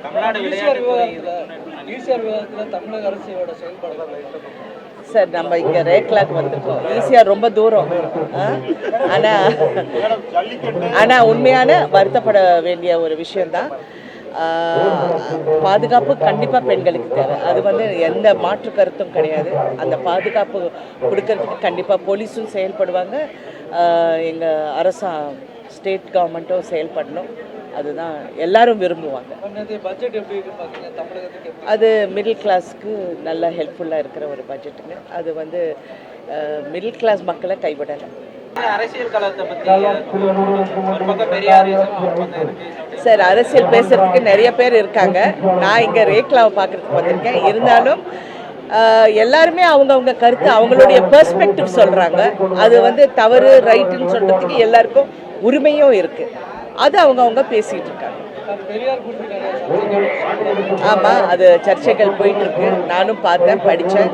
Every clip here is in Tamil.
தமிழக அரசியோட செயல்பாடு சார், நம்ம இங்கே ரேக்லாக்கு வந்திருக்கோம். ஈஸியாக ரொம்ப தூரம். ஆனால் உண்மையான வருத்தப்பட வேண்டிய ஒரு விஷயந்தான். பாதுகாப்பு கண்டிப்பாக பெண்களுக்கு தேவை. அது வந்து எந்த மாற்று கருத்தும் கிடையாது. அந்த பாதுகாப்பு கொடுக்கறதுக்கு கண்டிப்பாக போலீஸும் செயல்படுவாங்க, எங்கள் ஸ்டேட் கவர்மெண்ட்டும் செயல்படணும். அதுதான் எல்லாரும் விரும்புவாங்க. அது மிடில் கிளாஸ்க்கு நல்ல ஹெல்ப்ஃபுல்லாக இருக்கிற ஒரு பட்ஜெட்டுங்க. அது வந்து மிடில் கிளாஸ் மக்களை கைவிடலை. அரசியல் காலத்தை பற்றி ஒரு பக்கம் பெரியாரிசம் சார், அரசியல் பேசுறதுக்கு நிறைய பேர் இருக்காங்க. நான் இங்கே ரேக்லாவை பார்க்குறதுக்கு வந்திருக்கேன். இருந்தாலும் எல்லாருமே அவங்கவுங்க கருத்து, அவங்களுடைய பெர்ஸ்பெக்டிவ் சொல்கிறாங்க. அது வந்து தவறு ரைட்டுன்னு சொல்கிறதுக்கு எல்லாருக்கும் உரிமையும் இருக்குது. அது அவங்கவுங்க பேசிகிட்டு இருக்காங்க. ஆமாம், அது சர்ச்சைகள் போயிட்டுருக்கு. நானும் பார்த்தேன், படித்தேன்.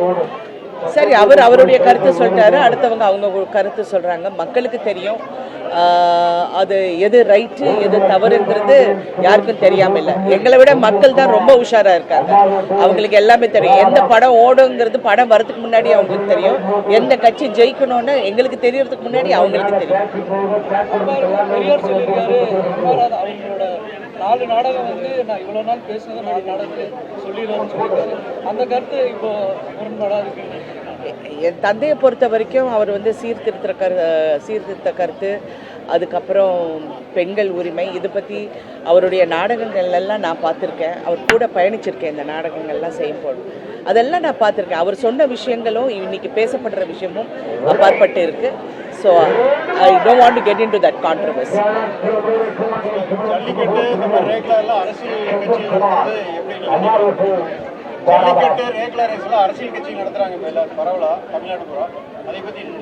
சரி, அவருடைய கருத்து சொல்லிட்டாரு, அடுத்தவங்க அவங்க கருத்து சொல்கிறாங்க. மக்களுக்கு தெரியும் அது எது ரைட்டு எது தவறுங்கிறது யாருக்கும் தெரியாமல் இல்லை. எங்களை விட மக்கள் தான் ரொம்ப உஷாராக இருக்காங்க. அவங்களுக்கு எல்லாமே தெரியும். எந்த படம் ஓடுங்கிறது படம் வரதுக்கு முன்னாடி அவங்களுக்கு தெரியும். எந்த கட்சி ஜெயிக்கணும்னு எங்களுக்கு தெரியறதுக்கு முன்னாடி அவங்களுக்கு தெரியும். அவங்களோட 4 நாடகம் வந்து நான் இவ்வளோ நாள் பேசுனது 4 நாடகத்தில் சொல்லிடுவோம்னு சொல்லியிருக்காரு. அந்த கருத்து இப்போ முரண்பாடாக இருக்கு. என் தந்தையை பொறுத்த வரைக்கும் அவர் வந்து சீர்திருத்த கருத்து, அதுக்கப்புறம் பெண்கள் உரிமை, இது பற்றி அவருடைய நாடகங்கள்லாம் நான் பார்த்துருக்கேன். அவர் கூட பயணிச்சிருக்கேன். இந்த நாடகங்கள்லாம் செய்யும்போது அதெல்லாம் நான் பார்த்துருக்கேன். அவர் சொன்ன விஷயங்களும் இன்னைக்கு பேசப்படுற விஷயமும் அப்பாற்பட்டு இருக்குது. So I don't want to get in to that controversy.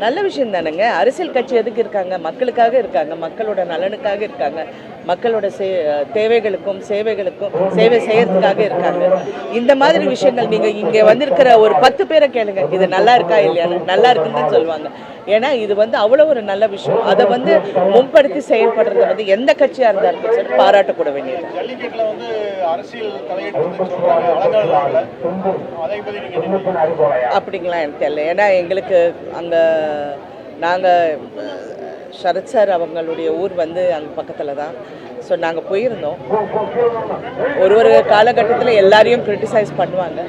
நல்ல விஷயம் தானுங்க. அரசியல் கட்சி எதுக்கு இருக்காங்க? மக்களுக்காக இருக்காங்க, மக்களோட நலனுக்காக இருக்காங்க, மக்களோட தேவைகளுக்கும் சேவைகளுக்கும் சேவை செய்யறதுக்காக இருக்காங்க. இந்த மாதிரி விஷயங்கள் நீங்கள் இங்கே வந்திருக்கிற ஒரு 10 பேரை கேளுங்க, இது நல்லா இருக்கா இல்லையான்னு. நல்லா இருக்குன்னு தான் சொல்லுவாங்க. ஏன்னா இது வந்து அவ்வளோ ஒரு நல்ல விஷயம். அதை வந்து முன்படுத்தி செயல்படுறத வந்து எந்த கட்சியாக இருந்தாலும் சரி பாராட்டக்கூட வேண்டியது. அப்படிங்களா எனக்கு தெரியல. ஏன்னா எங்களுக்கு அங்கே நாங்கள் சரத் சார் அவங்களுடைய ஊர் வந்து அங்கே பக்கத்தில் தான். ஸோ நாங்கள் போயிருந்தோம். ஒரு காலகட்டத்தில் எல்லாரையும் கிரிட்டிசைஸ் பண்ணுவாங்க.